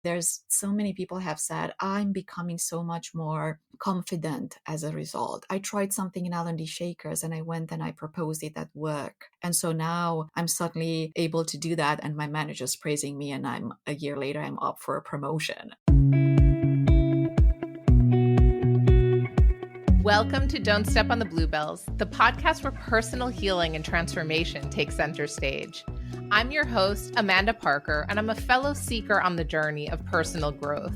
There's so many people have said, I'm becoming so much more confident as a result. I tried something in L&D Shakers and I went and I proposed it at work. And so now I'm suddenly able to do that. And my manager's praising me and a year later, I'm up for a promotion. Welcome to Don't Step on the Bluebells, the podcast where personal healing and transformation take center stage. I'm your host, Amanda Parker, and I'm a fellow seeker on the journey of personal growth.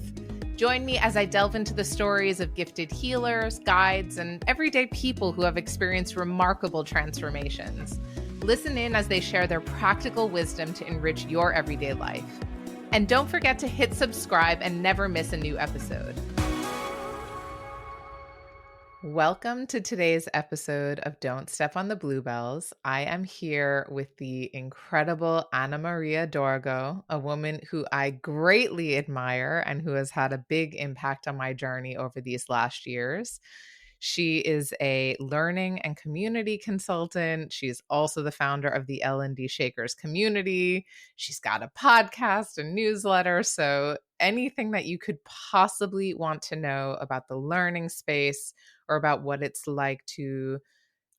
Join me as I delve into the stories of gifted healers, guides, and everyday people who have experienced remarkable transformations. Listen in as they share their practical wisdom to enrich your everyday life. And don't forget to hit subscribe and never miss a new episode. Welcome to today's episode of Don't Step on the Bluebells. I am here with the incredible Anamaria Dorgo, a woman who I greatly admire and who has had a big impact on my journey over these last years. She is a learning and community consultant. She's also the founder of the L&D Shakers community. She's got a podcast, a newsletter. So anything that you could possibly want to know about the learning space or about what it's like to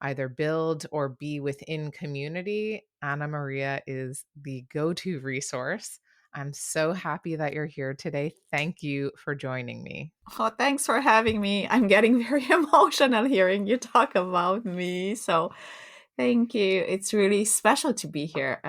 either build or be within community, Anamaria is the go-to resource. I'm so happy that you're here today. Thank you for joining me. Oh, thanks for having me. I'm getting very emotional hearing you talk about me. So thank you. It's really special to be here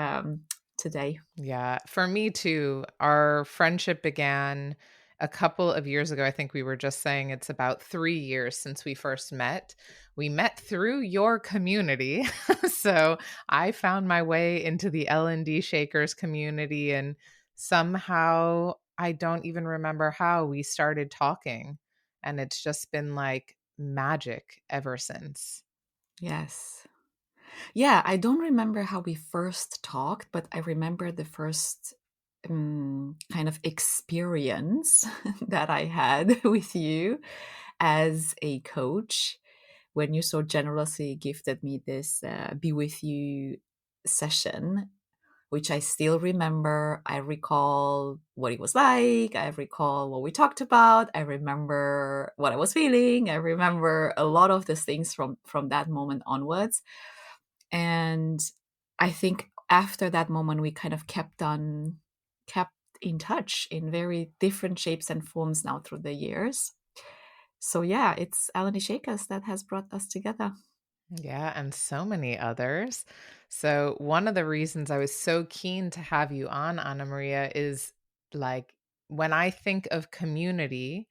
today. Yeah, for me too. Our friendship began a couple of years ago. I think we were just saying it's about 3 years since we first met. We met through your community. So I found my way into the L&D Shakers community, and somehow I don't even remember how we started talking. And it's just been like magic ever since. Yes. Yeah, I don't remember how we first talked, but I remember the first kind of experience that I had with you as a coach when you so generously gifted me this Be With You session, which I still remember. I recall what it was like. I recall what we talked about. I remember what I was feeling. I remember a lot of the things from that moment onwards. And I think after that moment, we kind of kept in touch in very different shapes and forms now through the years. So yeah, it's L&D Shakers that has brought us together. Yeah, and so many others. So one of the reasons I was so keen to have you on, Anamaria, is like when I think of community,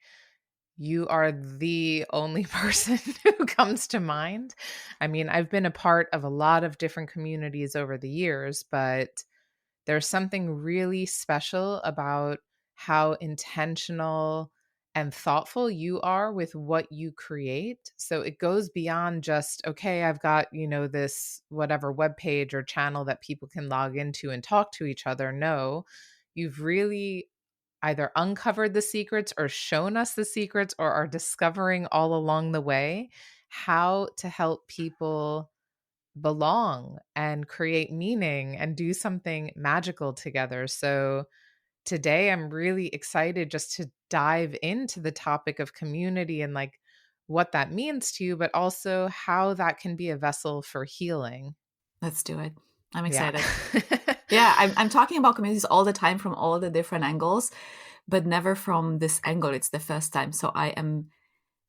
you are the only person who comes to mind. I mean, I've been a part of a lot of different communities over the years, but there's something really special about how intentional and thoughtful you are with what you create. So it goes beyond just, okay, I've got, this whatever web page or channel that people can log into and talk to each other. No, you've really either uncovered the secrets or shown us the secrets or are discovering all along the way how to help people belong and create meaning and do something magical together. So today I'm really excited just to dive into the topic of community and like what that means to you, but also how that can be a vessel for healing. Let's do it. I'm excited. Yeah. Yeah, I'm talking about communities all the time from all the different angles, but never from this angle. It's the first time. So I'm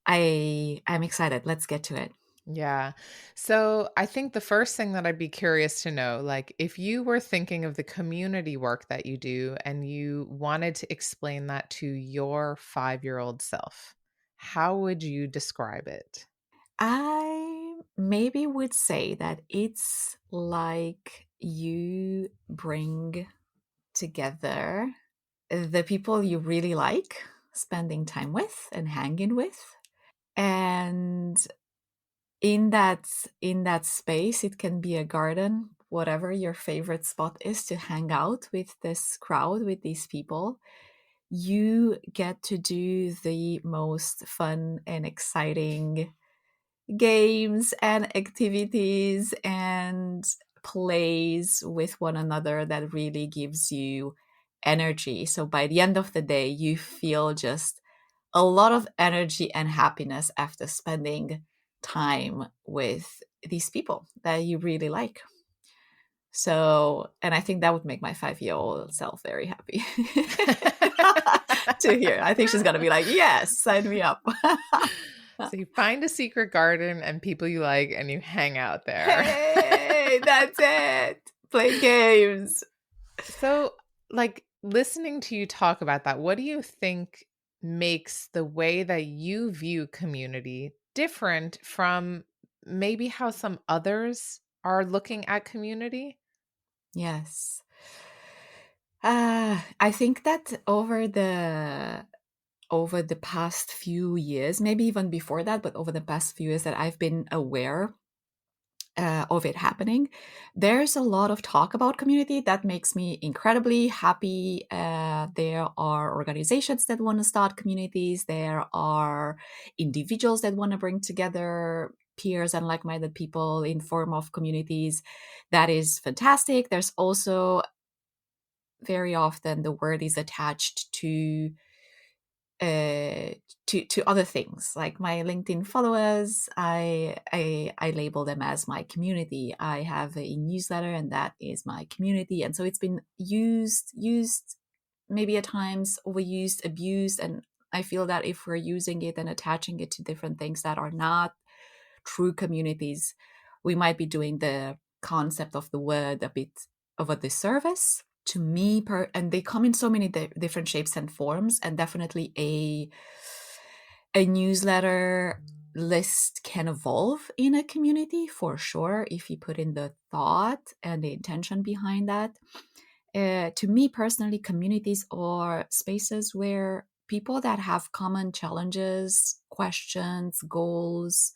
excited. Let's get to it. Yeah. So I think the first thing that I'd be curious to know, like if you were thinking of the community work that you do and you wanted to explain that to your 5-year-old self, how would you describe it? I maybe would say that it's like you bring together the people you really like spending time with and hanging with. And in that space, it can be a garden, whatever your favorite spot is to hang out with this crowd, with these people. You get to do the most fun and exciting games and activities and plays with one another that really gives you energy. So by the end of the day, you feel just a lot of energy and happiness after spending time with these people that you really like. So, and I think that would make my 5-year-old self very happy to hear. I think she's going to be like, yes, sign me up. So you find a secret garden and people you like and you hang out there. Hey, that's it. Play games. So, like, listening to you talk about that, what do you think makes the way that you view community different from maybe how some others are looking at community? Yes. I think that over the past few years, maybe even before that, but over the past few years that I've been aware of it happening, there's a lot of talk about community that makes me incredibly happy. There are organizations that want to start communities. There are individuals that want to bring together peers and like-minded people in form of communities. That is fantastic. There's also very often the word is attached uh, to other things like my LinkedIn followers. I label them as my community. I have a newsletter, and that is my community. And so it's been used maybe at times overused, abused, and I feel that if we're using it and attaching it to different things that are not true communities, we might be doing the concept of the word a bit of a disservice to me. And they come in so many different shapes and forms, and definitely a newsletter list can evolve in a community for sure if you put in the thought and the intention behind that. To me personally, communities are spaces where people that have common challenges, questions, goals,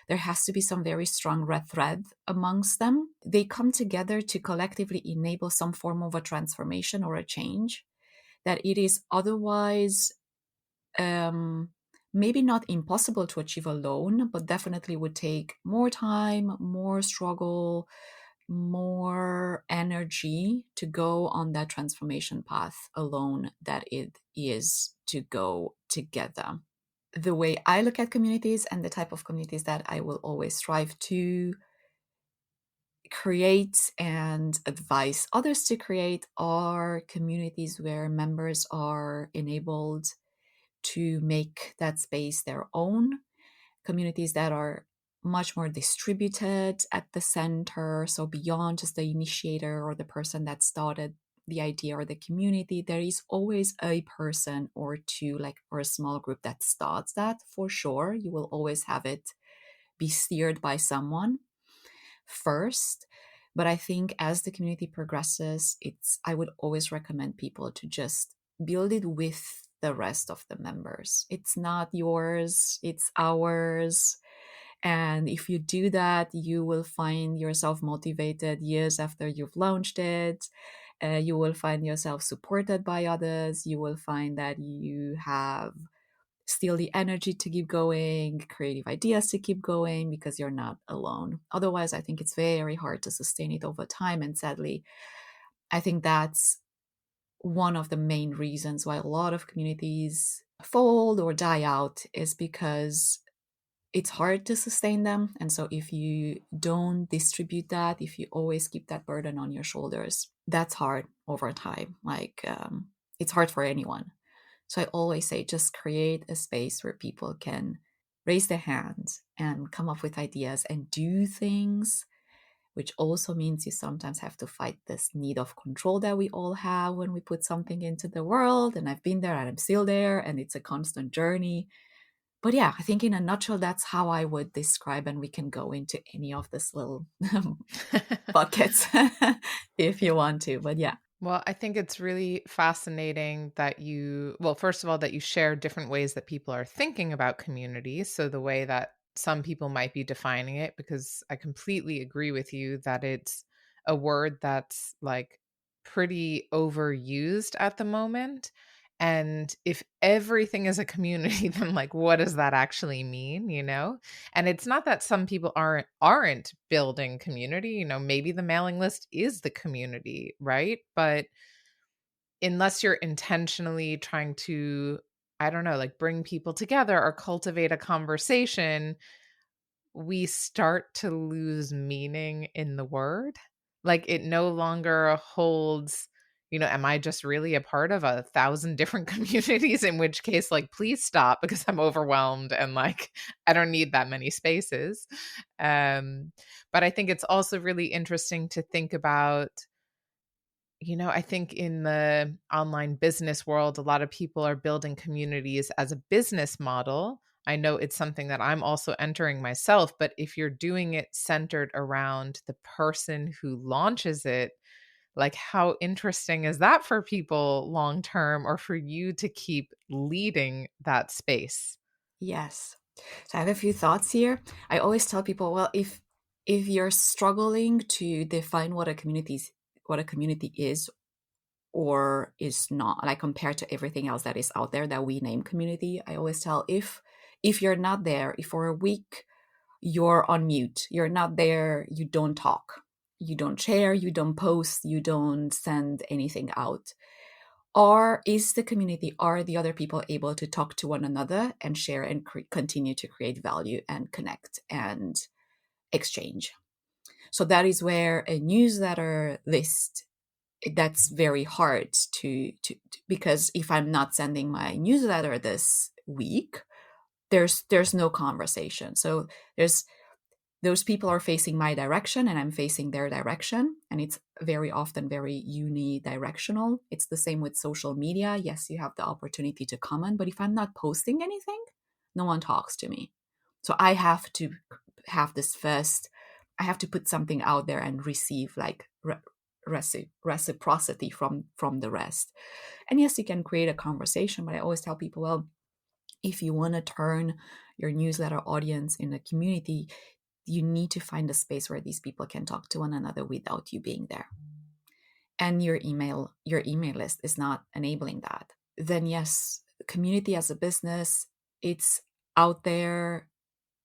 there has to be some very strong red thread amongst them. They come together to collectively enable some form of a transformation or a change that it is otherwise um, maybe not impossible to achieve alone, but definitely would take more time, more struggle, more energy to go on that transformation path alone that it is to go together. The way I look at communities and the type of communities that I will always strive to create and advise others to create are communities where members are enabled to make that space their own, communities that are much more distributed at the center. So, beyond just the initiator or the person that started the idea or the community, there is always a person or two, like, or a small group that starts that for sure. You will always have it be steered by someone first. But I think as the community progresses, I would always recommend people to just build it with the rest of the members. It's not yours, it's ours. And if you do that, you will find yourself motivated years after you've launched it. You will find yourself supported by others. You will find that you have still the energy to keep going, creative ideas to keep going because you're not alone. Otherwise, I think it's very hard to sustain it over time. And sadly, I think that's one of the main reasons why a lot of communities fold or die out is because it's hard to sustain them. And so if you don't distribute that, if you always keep that burden on your shoulders, that's hard over time. It's hard for anyone. So I always say just create a space where people can raise their hands and come up with ideas and do things, which also means you sometimes have to fight this need of control that we all have when we put something into the world. And I've been there and I'm still there, and it's a constant journey. But yeah, I think in a nutshell, that's how I would describe, and we can go into any of this little buckets if you want to. But yeah. Well, I think it's really fascinating that well, first of all, that you share different ways that people are thinking about community. So, the way that some people might be defining it, because I completely agree with you that it's a word that's like pretty overused at the moment. And if everything is a community, then like, what does that actually mean? And it's not that some people aren't building community. Maybe the mailing list is the community, right? But unless you're intentionally trying to, I don't know, like bring people together or cultivate a conversation, we start to lose meaning in the word. Like it no longer holds, am I just really a part of 1,000 different communities? In which case, like, please stop because I'm overwhelmed and like I don't need that many spaces. Um, but I think it's also really interesting to think about, I think in the online business world, a lot of people are building communities as a business model. I know it's something that I'm also entering myself, but if you're doing it centered around the person who launches it, like how interesting is that for people long term or for you to keep leading that space? Yes. So I have a few thoughts here. I always tell people, well, if you're struggling to define what a community is or is not, like compared to everything else that is out there that we name community, I always tell if you're not there, if for a week you're on mute, you're not there, you don't talk, you don't share, you don't post, you don't send anything out, or is the community, are the other people able to talk to one another and share and continue to create value and connect and exchange? So that is where a newsletter list, that's very hard because if I'm not sending my newsletter this week, there's no conversation. So there's those people are facing my direction and I'm facing their direction. And it's very often very unidirectional. It's the same with social media. Yes, you have the opportunity to comment, but if I'm not posting anything, no one talks to me. So I have to have this first, I have to put something out there and receive like reciprocity from the rest. And yes, you can create a conversation, but I always tell people, well, if you want to turn your newsletter audience in a community, you need to find a space where these people can talk to one another without you being there. And your email list is not enabling that. Then yes, community as a business, it's out there.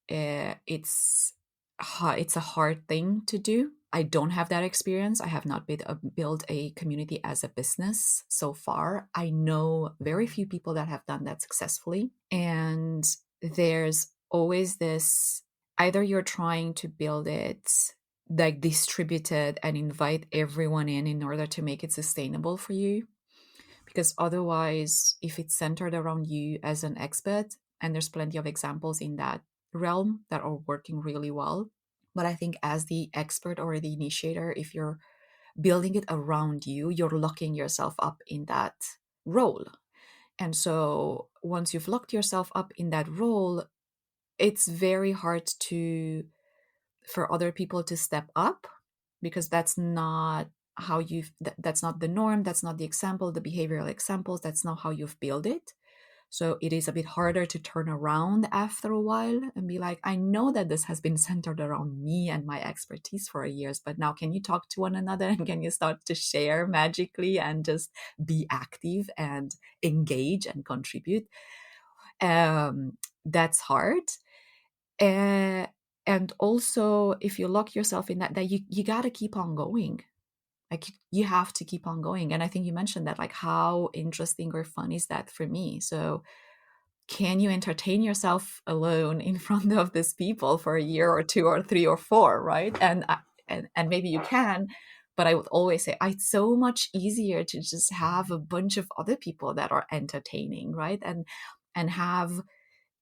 It's a hard thing to do. I don't have that experience. I have not built a community as a business so far. I know very few people that have done that successfully. And there's always this, either you're trying to build it like distributed and invite everyone in order to make it sustainable for you, because otherwise if it's centered around you as an expert, and there's plenty of examples in that realm that are working really well, but I think as the expert or the initiator, if you're building it around you, you're locking yourself up in that role. And so once you've locked yourself up in that role, it's very hard to for other people to step up, because that's not how that's not the norm, that's not the example, the behavioral examples, that's not how you've built it. So it is a bit harder to turn around after a while and be like, I know that this has been centered around me and my expertise for years, but now can you talk to one another and can you start to share magically and just be active and engage and contribute? That's hard. uh, and also if you lock yourself in that you got to keep on going. Like you have to keep on going. And I think you mentioned that, like, how interesting or fun is that for me? So can you entertain yourself alone in front of these people for a year or two or three or four, right? And maybe you can, but I would always say it's so much easier to just have a bunch of other people that are entertaining, right? And have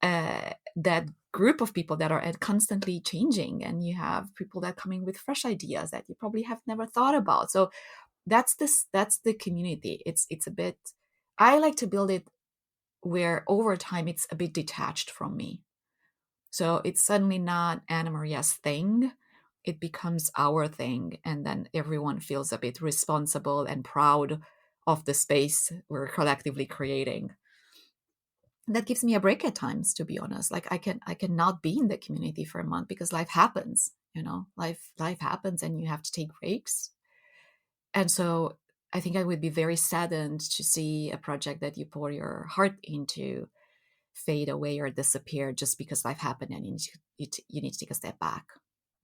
that group of people that are constantly changing, and you have people that come in with fresh ideas that you probably have never thought about. So that's the community. It's a bit, I like to build it where over time it's a bit detached from me. So it's suddenly not Anna Maria's thing. It becomes our thing. And then everyone feels a bit responsible and proud of the space we're collectively creating. That gives me a break at times, to be honest. Like I cannot be in the community for a month because life happens. Life happens and you have to take breaks. And so I think I would be very saddened to see a project that you pour your heart into fade away or disappear just because life happened and you need to take a step back.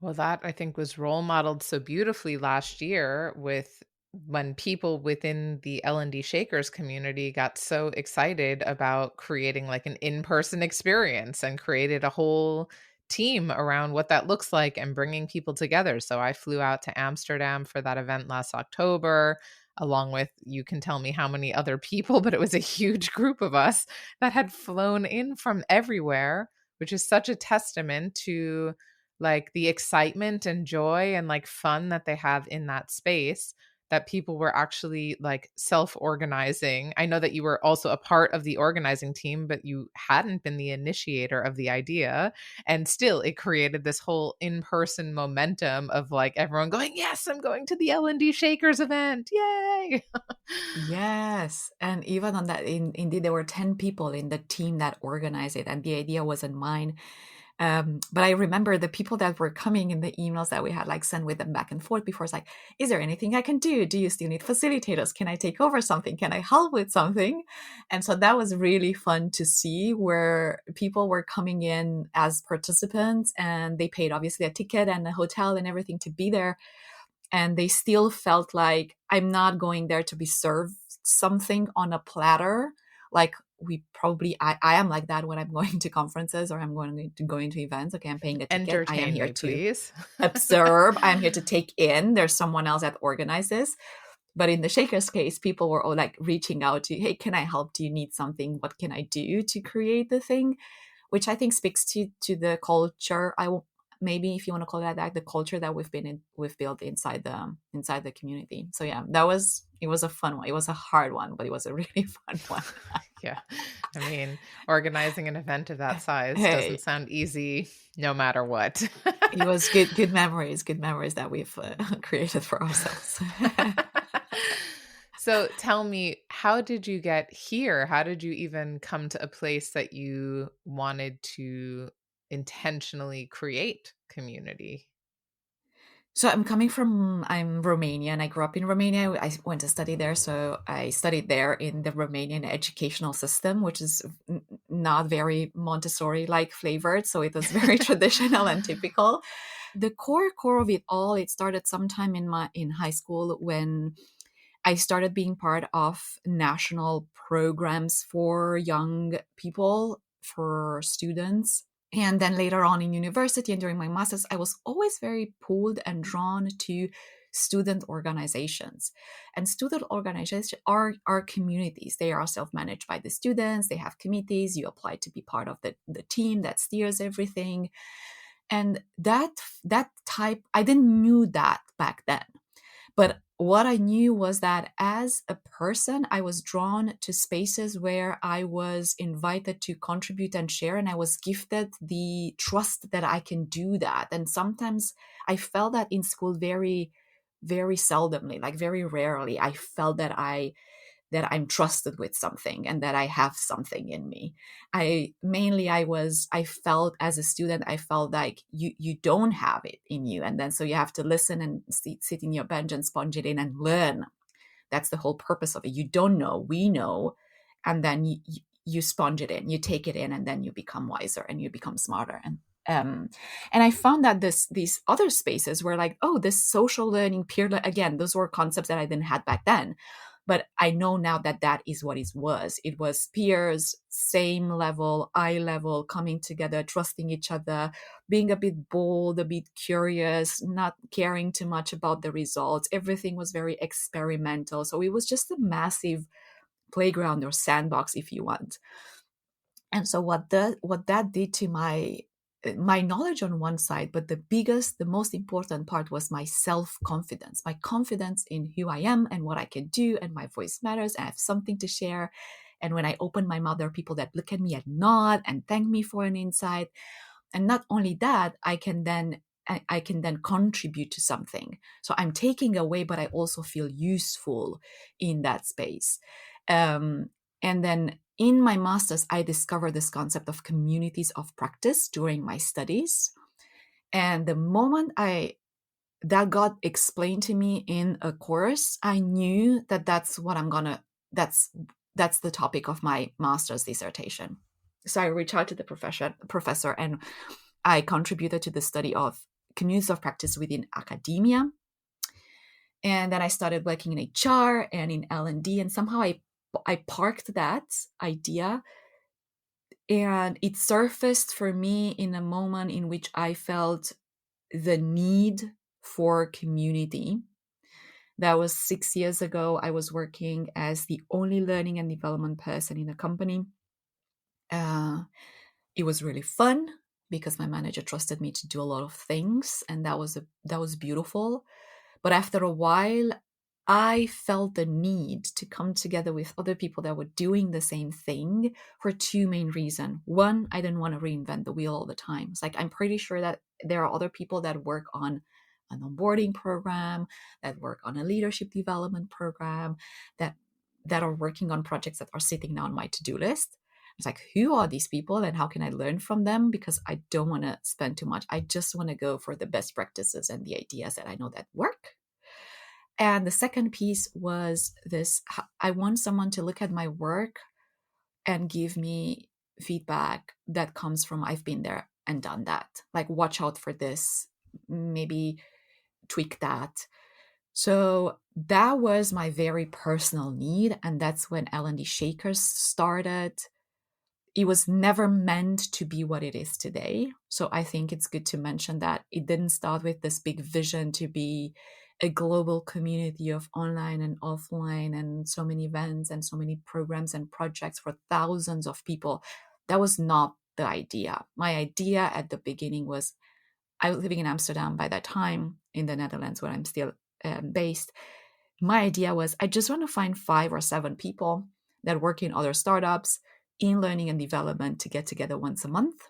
Well, that I think was role modeled so beautifully last year with when people within the L&D Shakers community got so excited about creating like an in-person experience and created a whole team around what that looks like and bringing people together. So I flew out to Amsterdam for that event last October, along with, you can tell me how many other people, but it was a huge group of us that had flown in from everywhere, which is such a testament to like the excitement and joy and like fun that they have in that space, that people were actually like self-organizing. I know that you were also a part of the organizing team, but you hadn't been the initiator of the idea. And still, it created this whole in-person momentum of like everyone going, "Yes, I'm going to the L&D Shakers event. Yay!" Yes, and even on that, indeed, there were 10 people in the team that organized it, and the idea wasn't mine. But I remember the people that were coming in the emails that we had like sent with them back and forth before. It's like, is there anything I can do? Do you still need facilitators? Can I take over something? Can I help with something? And so that was really fun to see where people were coming in as participants and they paid obviously a ticket and a hotel and everything to be there, and they still felt like I'm not going there to be served something on a platter. Like we probably, I am like that when I'm going to conferences or I'm going to events. Okay, I'm paying a ticket. I am Entertain here me, to please. observe. I'm here to take in. There's someone else that organizes. But in the Shakers case, people were all like reaching out to, hey, can I help? Do you need something? What can I do to create the thing? Which I think speaks to the culture. Maybe if you want to call it that, the culture that we've built inside the community. So yeah, it was a fun one. It was a hard one, but it was a really fun one. Yeah. I mean, organizing an event of that size doesn't Hey, sound easy no matter what. it was good memories that we've created for ourselves. So tell me, how did you get here? How did you even come to a place that you wanted to intentionally create community? So I'm Romanian. I grew up in Romania. I went to study there. So I studied there in the Romanian educational system, which is not very Montessori like flavored. So it was very traditional and typical. The core of it all, it started sometime in high school when I started being part of national programs for young people, for students. And then later on in university and during my master's, I was always very pulled and drawn to student organizations. And student organizations are communities. They are self-managed by the students. They have committees. You apply to be part of the team that steers everything. And that type, I didn't knew that back then. But what I knew was that as a person, I was drawn to spaces where I was invited to contribute and share, and I was gifted the trust that I can do that. And sometimes I felt that in school very, very seldomly, like very rarely. I felt that I'm trusted with something and that I have something in me. I felt as a student, I felt like you don't have it in you. And then so you have to listen and sit in your bench and sponge it in and learn. That's the whole purpose of it. You don't know, we know. And then you sponge it in, you take it in, and then you become wiser and you become smarter. And I found that these other spaces were like, oh, this social learning, again, those were concepts that I didn't have back then, but I know now that that is what it was. It was peers, same level, eye level, coming together, trusting each other, being a bit bold, a bit curious, not caring too much about the results. Everything was very experimental. So it was just a massive playground or sandbox, if you want. And so what that did to my knowledge on one side, but the most important part was my self-confidence, my confidence in who I am and what I can do, and my voice matters, and I have something to share. And when I open my mouth, there are people that look at me and nod and thank me for an insight. And not only that, I can then contribute to something. So I'm taking away, but I also feel useful in that space. And then in my master's, I discovered this concept of communities of practice during my studies. And the moment that got explained to me in a course, I knew that that's the topic of my master's dissertation. So I reached out to the professor, and I contributed to the study of communities of practice within academia. And then I started working in HR and in L&D, and somehow I parked that idea, and it surfaced for me in a moment in which I felt the need for community. That was 6 years ago. I was working as the only learning and development person in a company. Uh, it was really fun because my manager trusted me to do a lot of things, and that was beautiful. But after a while, I felt the need to come together with other people that were doing the same thing for two main reasons. One, I didn't want to reinvent the wheel all the time. It's like I'm pretty sure that there are other people that work on an onboarding program, that work on a leadership development program, that that are working on projects that are sitting now on my to-do list. It's like, who are these people and how can I learn from them? Because I don't want to spend too much. I just want to go for the best practices and the ideas that I know that work. And the second piece was this: I want someone to look at my work and give me feedback that comes from I've been there and done that. Like, watch out for this, maybe tweak that. So that was my very personal need. And that's when L&D Shakers started. It was never meant to be what it is today. So I think it's good to mention that it didn't start with this big vision to be a global community of online and offline and so many events and so many programs and projects for thousands of people. That was not the idea. My idea at the beginning was, I was living in Amsterdam by that time, in the Netherlands, where I'm still based. My idea was, I just want to find 5 or 7 people that work in other startups in learning and development to get together once a month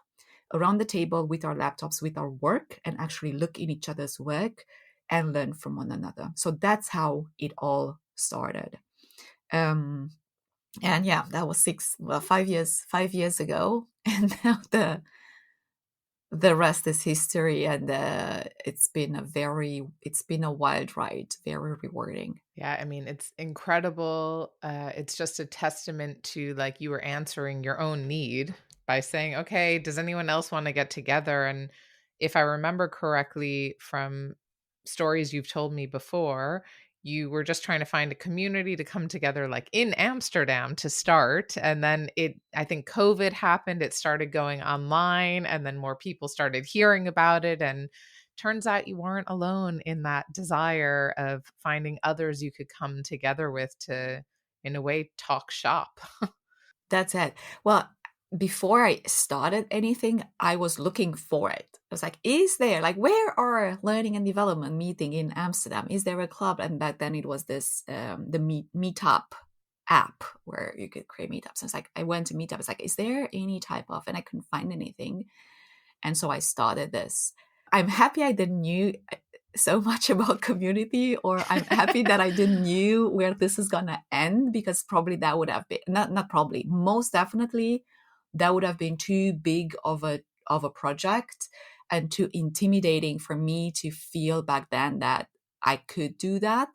around the table with our laptops, with our work, and actually look in each other's work and learn from one another. So that's how it all started. Um, and yeah, that was 5 years ago, and now the rest is history. And it's been a wild ride, very rewarding. Yeah, I mean, it's incredible. It's just a testament to like you were answering your own need by saying, okay, does anyone else want to get together? And if I remember correctly from stories you've told me before, you were just trying to find a community to come together like in Amsterdam to start. And then I think COVID happened, it started going online, and then more people started hearing about it. And turns out you weren't alone in that desire of finding others you could come together with to, in a way, talk shop. That's it. Well, before I started anything, I was looking for it. I was like, is there, like, where are learning and development meeting in Amsterdam? Is there a club? And back then it was this, the Meetup app where you could create meetups. And it's like, I went to Meetup. It's like, is there any type of, and I couldn't find anything. And so I started this. I'm happy I didn't knew so much about community, or I'm happy that I didn't knew where this is gonna end, because probably that would have been, not probably, most definitely that would have been too big of a project and too intimidating for me to feel back then that I could do that.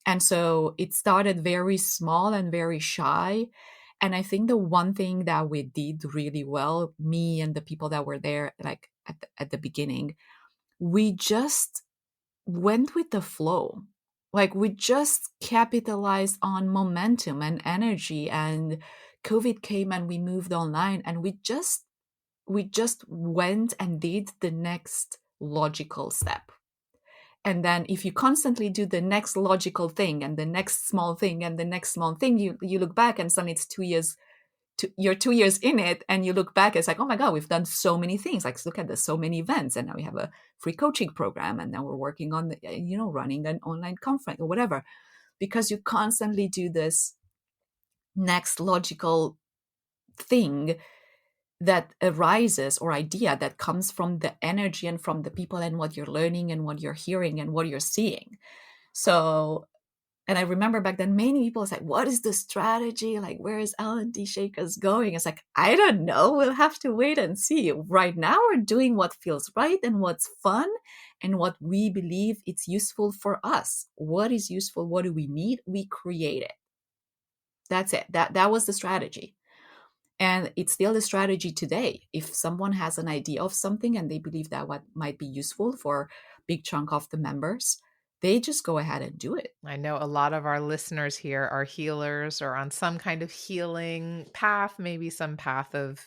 And so it started very small and very shy. And I think the one thing that we did really well, me and the people that were there, like at the beginning, we just went with the flow. Like, we just capitalized on momentum and energy, and COVID came and we moved online, and we just went and did the next logical step. And then if you constantly do the next logical thing and the next small thing and the next small thing, you look back and suddenly it's 2 years. You're 2 years in it, and you look back, it's like, oh my god, we've done so many things. Like, look at this, so many events, and now we have a free coaching program, and now we're working on running an online conference or whatever, because you constantly do this next logical thing that arises, or idea that comes from the energy and from the people and what you're learning and what you're hearing and what you're seeing. So, and I remember back then, many people was like, what is the strategy? Like, where is L&D Shakers going? It's like, I don't know. We'll have to wait and see. Right now, we're doing what feels right and what's fun and what we believe it's useful for us. What is useful? What do we need? We create it. That's it. That was the strategy. And it's still the strategy today. If someone has an idea of something and they believe that what might be useful for a big chunk of the members, they just go ahead and do it. I know a lot of our listeners here are healers or on some kind of healing path, maybe some path of,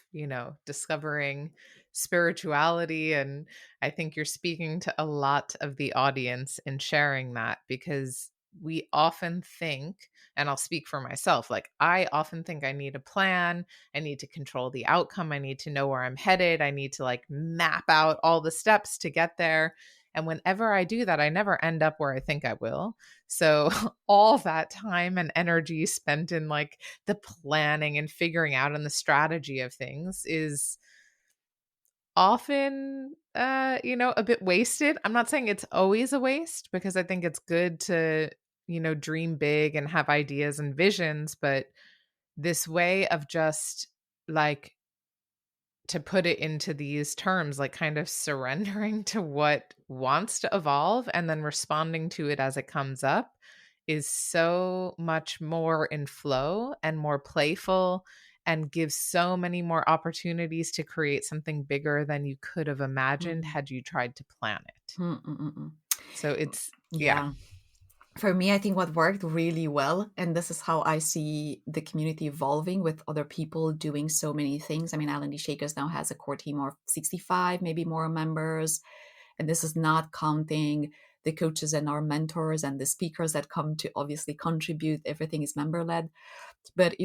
discovering spirituality. And I think you're speaking to a lot of the audience in sharing that, because we often think, and I'll speak for myself, like I often think I need a plan. I need to control the outcome. I need to know where I'm headed. I need to like map out all the steps to get there. And whenever I do that, I never end up where I think I will. So all that time and energy spent in like the planning and figuring out and the strategy of things is often a bit wasted. I'm not saying it's always a waste, because I think it's good to, dream big and have ideas and visions, but this way of just like, to put it into these terms, like kind of surrendering to what wants to evolve and then responding to it as it comes up, is so much more in flow and more playful, and gives so many more opportunities to create something bigger than you could have imagined Mhm. had you tried to plan it. Mm, mm, mm, mm. So it's, yeah. Yeah. For me, I think what worked really well, and this is how I see the community evolving with other people doing so many things. I mean, L&D Shakers now has a core team of 65, maybe more members. And this is not counting the coaches and our mentors and the speakers that come to obviously contribute. Everything is member led. But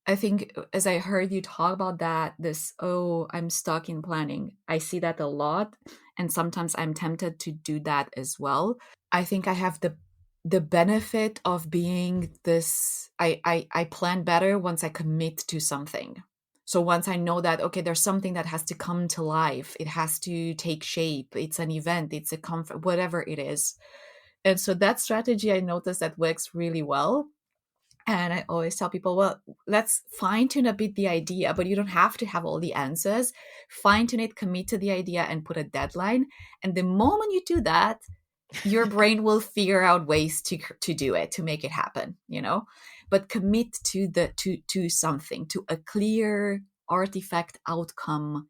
I think as I heard you talk about that, this, oh, I'm stuck in planning, I see that a lot. And sometimes I'm tempted to do that as well. I think I have the benefit of being this, I plan better once I commit to something. So once I know that, okay, there's something that has to come to life, it has to take shape, it's an event, it's a comfort, whatever it is. And so that strategy, I noticed that works really well. And I always tell people, well, let's fine tune a bit the idea, but you don't have to have all the answers. Fine tune it, commit to the idea, and put a deadline. And the moment you do that, your brain will figure out ways to do it, to make it happen, But commit to something, to a clear artifact outcome,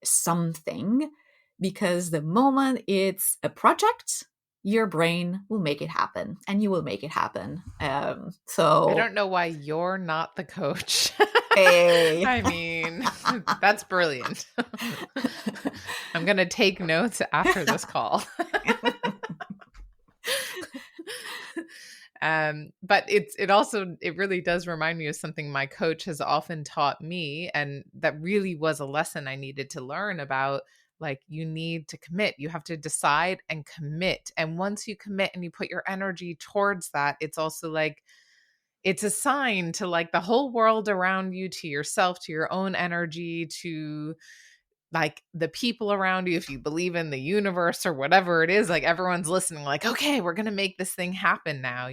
something, because the moment it's a project, your brain will make it happen, and you will make it happen. I So don't know why you're not the coach. hey. I mean, that's brilliant. I'm going to take notes after this call. But it really does remind me of something my coach has often taught me, and that really was a lesson I needed to learn about. Like, you need to commit. You have to decide and commit. And once you commit and you put your energy towards that, it's also like, it's a sign to like the whole world around you, to yourself, to your own energy, to like the people around you, if you believe in the universe or whatever it is, like everyone's listening, like, okay, we're going to make this thing happen now.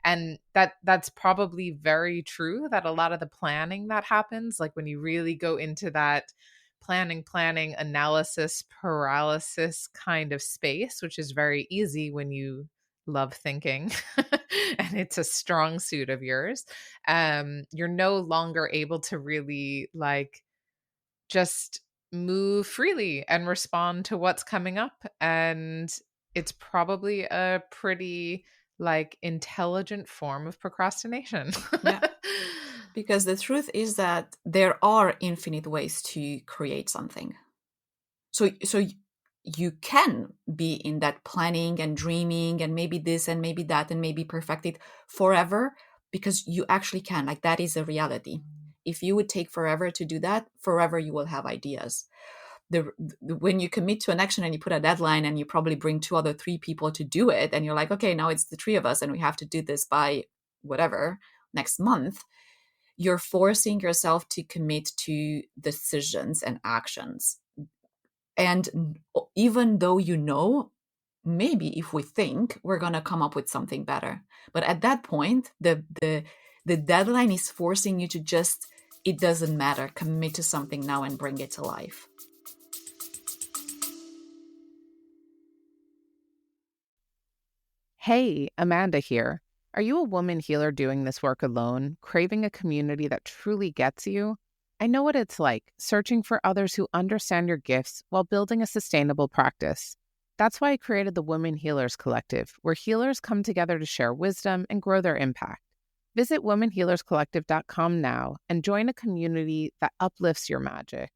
And that's probably very true, that a lot of the planning that happens, like when you really go into that planning analysis paralysis kind of space, which is very easy when you love thinking and it's a strong suit of yours, you're no longer able to really like just move freely and respond to what's coming up. And it's probably a pretty like intelligent form of procrastination. Yeah, because the truth is that there are infinite ways to create something. So you can be in that planning and dreaming and maybe this and maybe that and maybe perfect it forever, because you actually can. Like, that is a reality. If you would take forever to do that, forever you will have ideas. When you commit to an action and you put a deadline and you probably bring two other three people to do it, and you're like, okay, now it's the three of us and we have to do this by whatever next month, you're forcing yourself to commit to decisions and actions. And even though maybe if we think, we're going to come up with something better, but at that point the deadline is forcing you to just, it doesn't matter, commit to something now and bring it to life. Hey, Amanda here. Are you a woman healer doing this work alone, craving a community that truly gets you? I know what it's like, searching for others who understand your gifts while building a sustainable practice. That's why I created the Women Healers Collective, where healers come together to share wisdom and grow their impact. Visit womenhealerscollective.com now and join a community that uplifts your magic.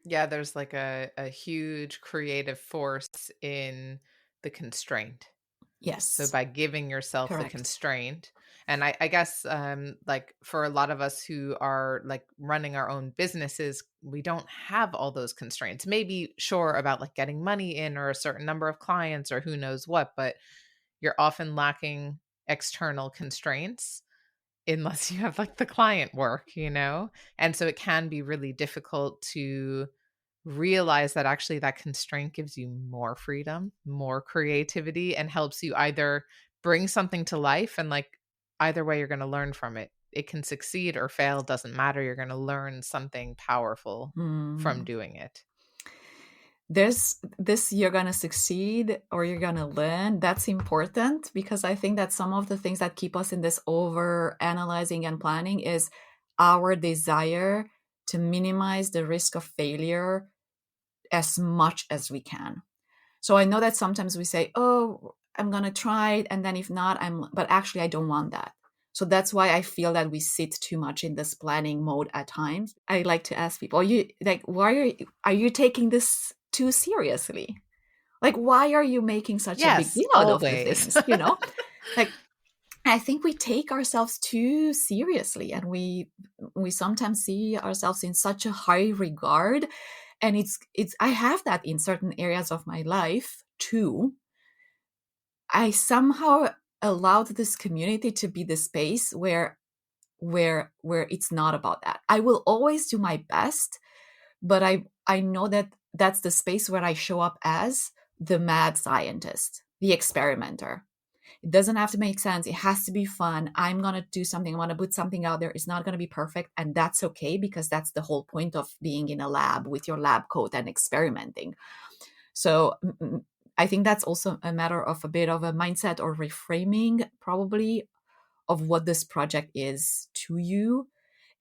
Yeah, there's like a huge creative force in the constraint. So Yes, by giving yourself the correct. constraint, and I guess like for a lot of us who are like running our own businesses, we don't have all those constraints. Maybe sure about like getting money in or a certain number of clients or who knows what, but you're often lacking external constraints unless you have like the client work, you know? And so it can be really difficult to realize that actually that constraint gives you more freedom, more creativity, and helps you either bring something to life and like either way you're going to learn from it. It can succeed or fail, doesn't matter. You're going to learn something powerful from Mm. doing it. There's this, you're going to succeed or you're going to learn. That's important because I think that some of the things that keep us in this over analyzing and planning is our desire to minimize the risk of failure as much as we can. So I know that sometimes we say, "Oh, I'm going to try it, and then if not, but actually I don't want that." So that's why I feel that we sit too much in this planning mode at times. I like to ask people, you like, why are you taking this too seriously? Like, why are you making such a big Yes, deal out of the always. things? Like, I think we take ourselves too seriously, and we sometimes see ourselves in such a high regard, and it's I have that in certain areas of my life too. I somehow allowed this community to be the space where it's not about that. I will always do my best, but I know that that's the space where I show up as the mad scientist, the experimenter. It doesn't have to make sense. It has to be fun. I'm going to do something. I want to put something out there. It's not going to be perfect. And that's okay because that's the whole point of being in a lab with your lab coat and experimenting. So I think that's also a matter of a bit of a mindset or reframing, probably, of what this project is to you.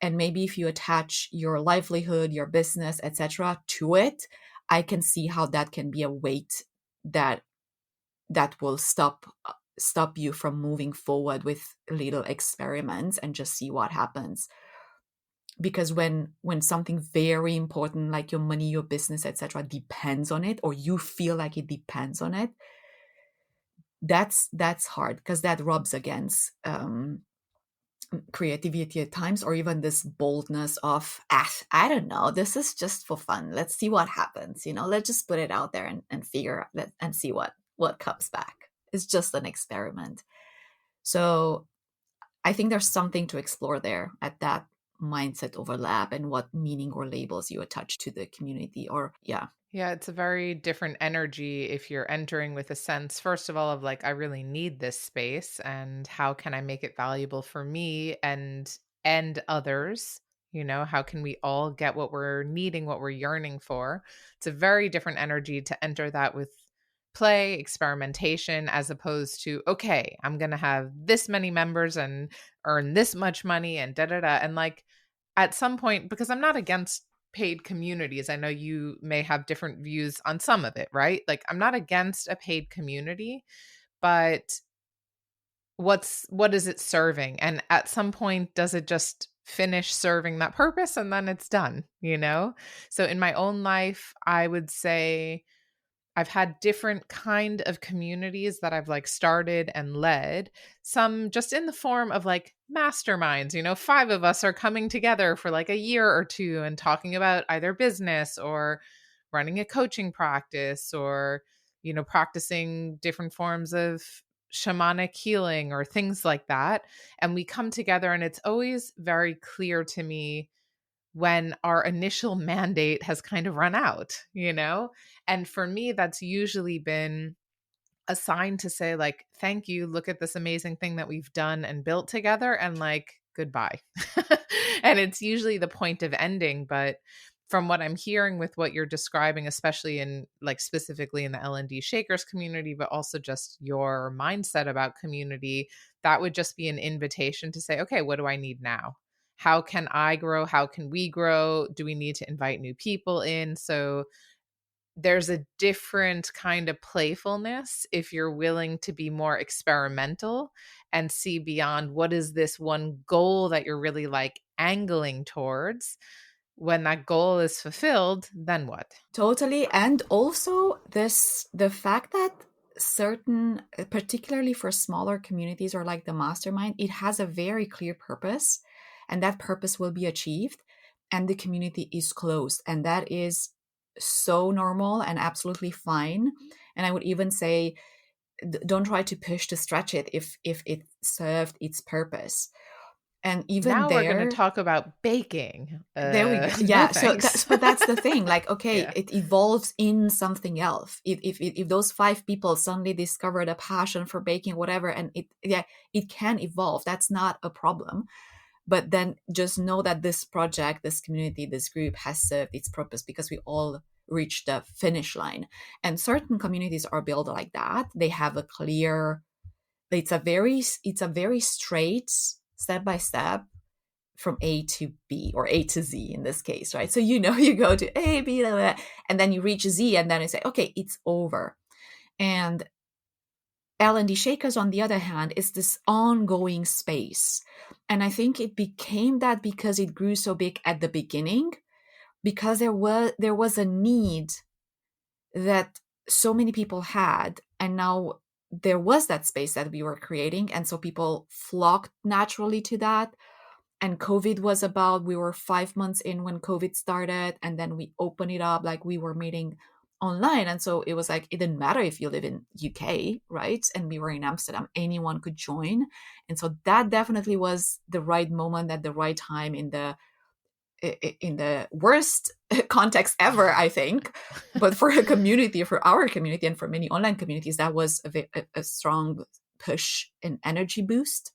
And maybe if you attach your livelihood, your business, etc., to it, I can see how that can be a weight that will stop you from moving forward with little experiments and just see what happens. Because when something very important like your money, your business, etc., depends on it, or you feel like it depends on it, that's hard because that rubs against creativity at times, or even this boldness of, I don't know, this is just for fun, let's see what happens, let's just put it out there and figure and see what comes back. It's just an experiment. So I think there's something to explore there at that mindset overlap and what meaning or labels you attach to the community, or yeah. Yeah, it's a very different energy if you're entering with a sense, first of all, of like, I really need this space and how can I make it valuable for me and others? You know, how can we all get what we're needing, what we're yearning for? It's a very different energy to enter that with play, experimentation, as opposed to, okay, I'm gonna have this many members and earn this much money and da da da. And like at some point, because I'm not against paid communities. I know you may have different views on some of it, right? Like I'm not against a paid community, but what is it serving? And at some point does it just finish serving that purpose and then it's done, you know? So in my own life, I would say I've had different kind of communities that I've like started and led, some just in the form of like masterminds, you know, 5 of us are coming together for like a year or 2 and talking about either business or running a coaching practice or, you know, practicing different forms of shamanic healing or things like that. And we come together and it's always very clear to me when our initial mandate has kind of run out, you know? And for me, that's usually been a sign to say, like, thank you. Look at this amazing thing that we've done and built together, and like, goodbye. And it's usually the point of ending. But from what I'm hearing with what you're describing, especially in like specifically in the L&D Shakers community, but also just your mindset about community, that would just be an invitation to say, okay, what do I need now? how can I grow? How can we grow? Do we need to invite new people in? So there's a different kind of playfulness if you're willing to be more experimental and see beyond what is this one goal that you're really like angling towards. When that goal is fulfilled, then what? Totally. And also this the fact that certain, particularly for smaller communities or like the mastermind, it has a very clear purpose, and that purpose will be achieved, and the community is closed. And that is so normal and absolutely fine. And I would even say don't try to push to stretch it if it served its purpose. And even Now we're going to there, talk about baking. there we go. No Yeah. So thanks. that's but that's the thing. Like, okay, Yeah. it evolves in something else. If those five people suddenly discovered a passion for baking, whatever, and it can evolve. That's not a problem. But then just know that this project, this community, this group has served its purpose because we all reached the finish line. And certain communities are built like that. They have a clear. It's a very straight step by step from A to B or A to Z in this case, right? So you go to A, B, blah, blah, and then you reach Z, and then you say, okay, it's over. And L&D Shakers, on the other hand, is this ongoing space. And I think it became that because it grew so big at the beginning, because there was a need that so many people had, and now there was that space that we were creating, and so people flocked naturally to that. And COVID was about, we were 5 months in when COVID started, and then we opened it up, like we were meeting online. And so it was like, it didn't matter if you live in UK, right? And we were in Amsterdam, anyone could join. And so that definitely was the right moment at the right time in the worst context ever, I think. But for a community, for our community, and for many online communities, that was a strong push and energy boost.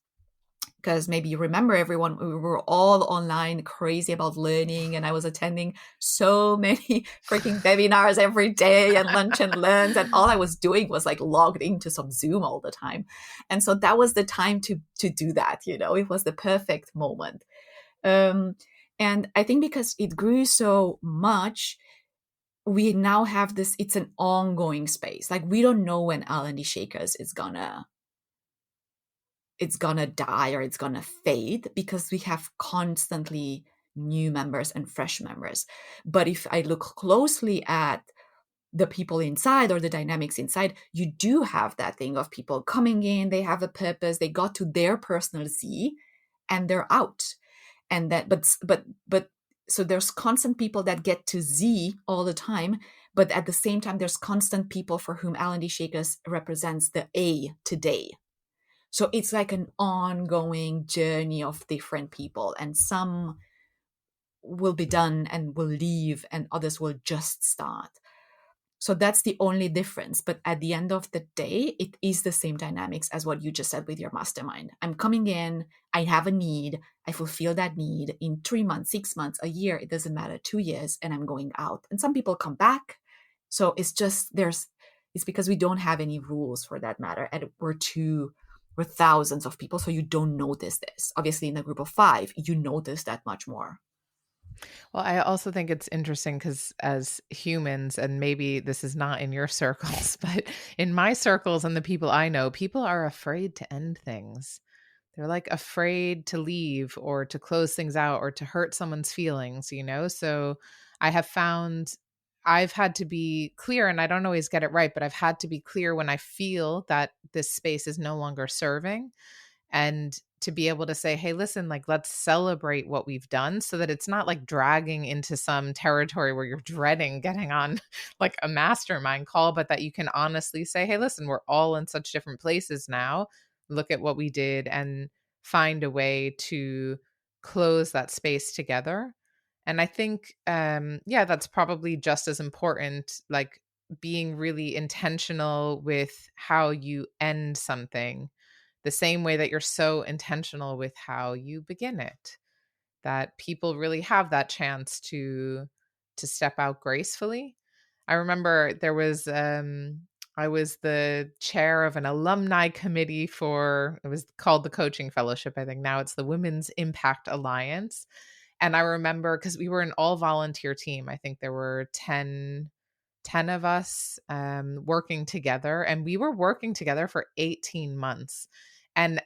Because maybe you remember, everyone, we were all online crazy about learning, and I was attending so many freaking webinars every day and lunch and learns, and all I was doing was like logged into some Zoom all the time. And so that was the time to do that. It was the perfect moment. um, and I think because it grew so much, we now have this, it's an ongoing space. Like, we don't know when L&D Shakers it's gonna die or it's gonna fade, because we have constantly new members and fresh members. But if I look closely at the people inside or the dynamics inside, you do have that thing of people coming in, they have a purpose, they got to their personal Z, and they're out. And that, but so there's constant people that get to Z all the time, but at the same time there's constant people for whom L&D Shakers represents the A today. So it's like an ongoing journey of different people, and some will be done and will leave, and others will just start. So that's the only difference. But at the end of the day, it is the same dynamics as what you just said with your mastermind. I'm coming in, I have a need, I fulfill that need in 3 months, 6 months, a year, it doesn't matter, 2 years, and I'm going out. And some people come back. So it's because we don't have any rules for that matter. And we're thousands of people. So you don't notice this. Obviously, in a group of five, you notice that much more. Well, I also think it's interesting because as humans, and maybe this is not in your circles, but in my circles and the people I know, people are afraid to end things. They're like afraid to leave or to close things out or to hurt someone's feelings. So I have found I've had to be clear, and I don't always get it right, but I've had to be clear when I feel that this space is no longer serving, and to be able to say, hey, listen, like, let's celebrate what we've done so that it's not like dragging into some territory where you're dreading getting on like a mastermind call, but that you can honestly say, hey, listen, we're all in such different places now. Look at what we did and find a way to close that space together. And I think, yeah, that's probably just as important, like being really intentional with how you end something the same way that you're so intentional with how you begin it, that people really have that chance to step out gracefully. I remember there was I was the chair of an alumni committee for, it was called the Coaching Fellowship, I think. Now it's the Women's Impact Alliance. And I remember because we were an all volunteer team. I think there were 10 of us working together, and we were working together for 18 months. And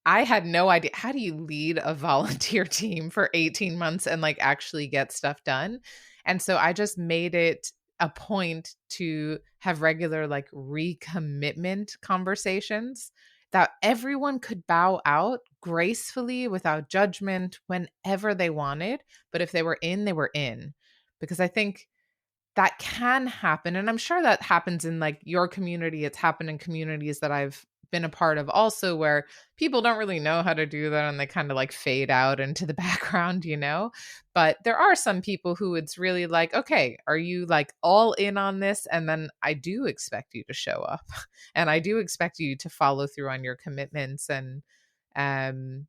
I had no idea, how do you lead a volunteer team for 18 months and like actually get stuff done? And so I just made it a point to have regular like recommitment conversations that everyone could bow out gracefully without judgment whenever they wanted. But if they were in, they were in. Because I think that can happen. And I'm sure that happens in like your community. It's happened in communities that I've been a part of also, where people don't really know how to do that and they kind of like fade out into the background, you know? But there are some people who it's really like, okay, are you like all in on this? And then I do expect you to show up and I do expect you to follow through on your commitments. And um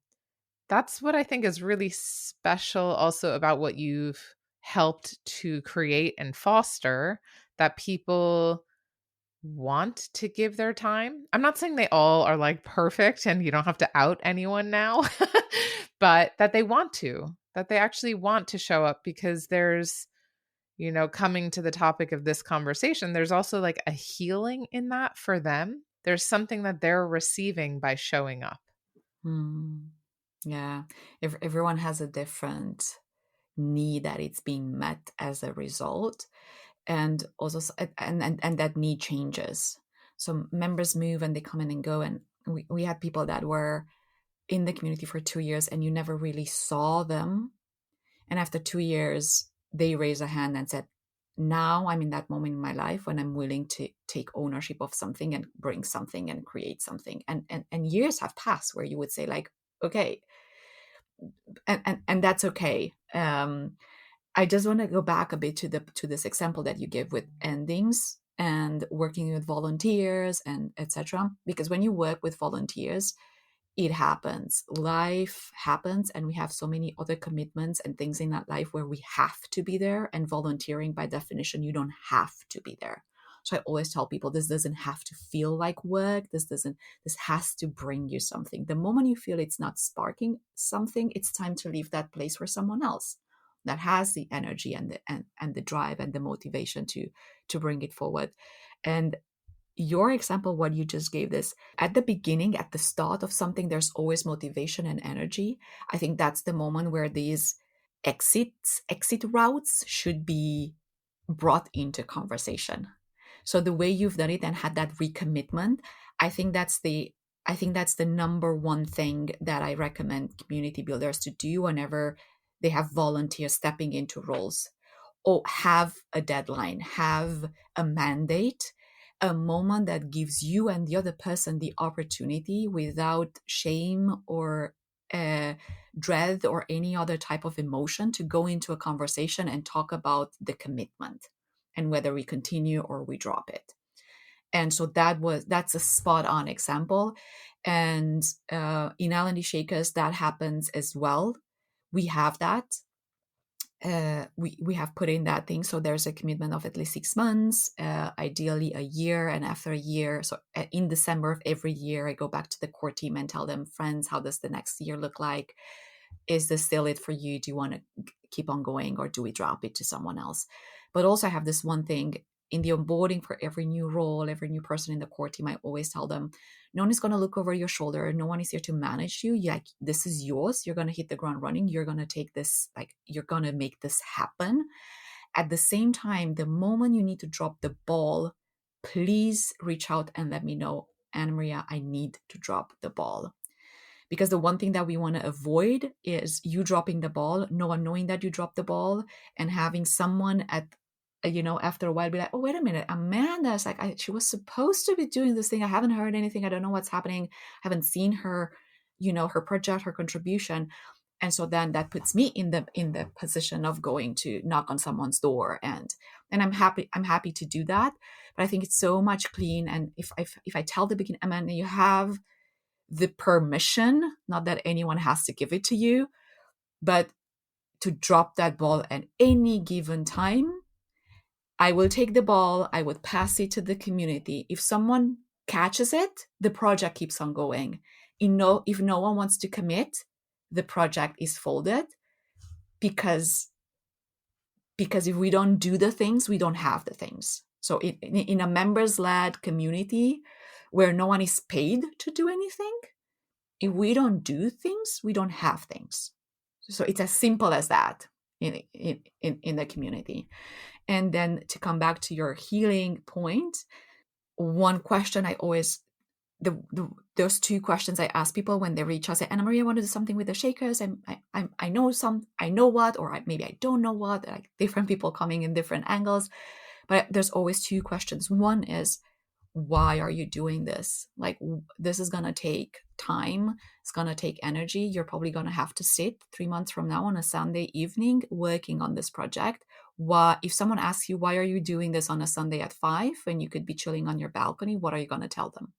that's what I think is really special also about what you've helped to create and foster, that people want to give their time. I'm not saying they all are like perfect and you don't have to out anyone now, but that they want to, that they actually want to show up because there's, coming to the topic of this conversation, there's also like a healing in that for them. There's something that they're receiving by showing up. Mm. Yeah. Everyone has a different need that it's being met as a result. And also, and that need changes. So members move and they come in and go. And we had people that were in the community for 2 years and you never really saw them. And after 2 years, they raised a hand and said, now I'm in that moment in my life when I'm willing to take ownership of something and bring something and create something. And years have passed where you would say like, okay, and that's okay. I just want to go back a bit to this example that you give with endings and working with volunteers and etc. Because when you work with volunteers, it happens. Life happens, and we have so many other commitments and things in that life where we have to be there. And volunteering, by definition, you don't have to be there. So I always tell people this doesn't have to feel like work. This has to bring you something. The moment you feel it's not sparking something, it's time to leave that place for someone else that has the energy and the drive and the motivation to bring it forward. And your example, what you just gave, this at the beginning, at the start of something, there's always motivation and energy. I think that's the moment where these exit routes should be brought into conversation. So the way you've done it and had that recommitment, I think that's the I think that's the number one thing that I recommend community builders to do whenever they have volunteers stepping into roles, or have a deadline, have a mandate, a moment that gives you and the other person the opportunity without shame or uh, dread or any other type of emotion to go into a conversation and talk about the commitment and whether we continue or we drop it. And so that's a spot on example. And in L&D Shakers, that happens as well. We have that. We have put in that thing. So there's a commitment of at least 6 months, ideally a year. And after a year, so in December of every year, I go back to the core team and tell them, friends, how does the next year look like? Is this still it for you? Do you want to keep on going, or do we drop it to someone else? But also I have this one thing in the onboarding for every new role, every new person in the core team. I always tell them, no one is going to look over your shoulder. No one is here to manage you. Like, this is yours. You're going to hit the ground running. You're going to take this, like, you're going to make this happen. At the same time, the moment you need to drop the ball, please reach out and let me know, Anamaria, I need to drop the ball. Because the one thing that we want to avoid is you dropping the ball, no one knowing that you dropped the ball, and having someone after a while be like, oh, wait a minute, Amanda's like, she was supposed to be doing this thing. I haven't heard anything. I don't know what's happening. I haven't seen her, her project, her contribution. And so then that puts me in the position of going to knock on someone's door, and I'm happy to do that. But I think it's so much clean. And if I tell the beginning, Amanda, you have the permission, not that anyone has to give it to you, but to drop that ball at any given time, I will take the ball, I would pass it to the community. If someone catches it, the project keeps on going. If no one wants to commit, the project is folded, because if we don't do the things, we don't have the things. So in a members led community where no one is paid to do anything, if we don't do things, we don't have things. So it's as simple as that in the community. And then to come back to your healing point, one question I always those two questions I ask people when they reach out, say, Anna Maria, I want to do something with the Shakers. I know I know what, or maybe I don't know what. Like different people coming in different angles, but there's always two questions. One is, why are you doing this? Like, this is gonna take time. It's gonna take energy. You're probably gonna have to sit 3 months from now on a Sunday evening working on this project. Why, if someone asks you, why are you doing this on a Sunday at 5 when you could be chilling on your balcony, what are you gonna tell them?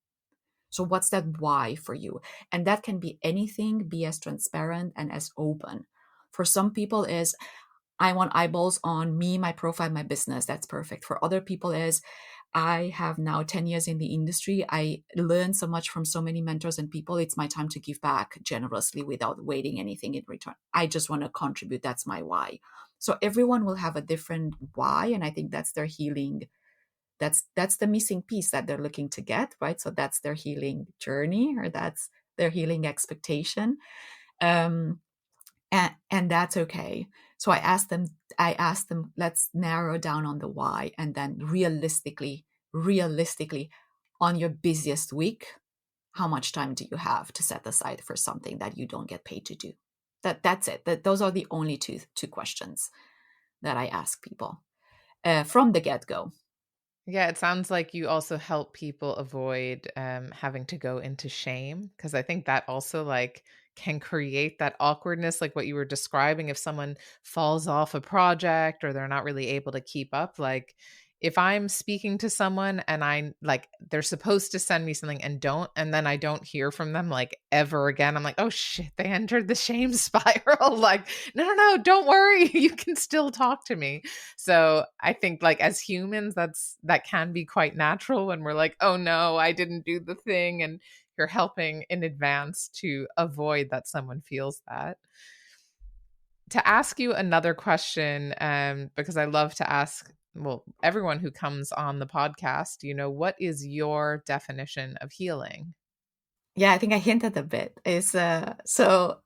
So what's that why for you? And that can be anything, be as transparent and as open. For some people is, I want eyeballs on me, my profile, my business. That's perfect. For other people is, I have now 10 years in the industry. I learned so much from so many mentors and people. It's my time to give back generously without waiting anything in return. I just want to contribute. That's my why. So everyone will have a different why. And I think that's their healing. That's the missing piece that they're looking to get, right? So that's their healing journey, or that's their healing expectation. Um, and that's okay. So I asked them, let's narrow down on the why, and then realistically, on your busiest week, how much time do you have to set aside for something that you don't get paid to do? That's it. Those are the only two questions that I ask people from the get go. Yeah, it sounds like you also help people avoid having to go into shame, because I think that also like can create that awkwardness, like what you were describing. If someone falls off a project or they're not really able to keep up, like if I'm speaking to someone and I like they're supposed to send me something and don't, and then I don't hear from them like ever again, I'm like, oh shit, they entered the shame spiral. Like, no, don't worry, you can still talk to me. So I think like as humans, that can be quite natural when we're like, oh no, I didn't do the thing. And you're helping in advance to avoid that someone feels that. To ask you another question, because I love to ask, well, everyone who comes on the podcast, what is your definition of healing? Yeah, I think I hinted a bit. Is so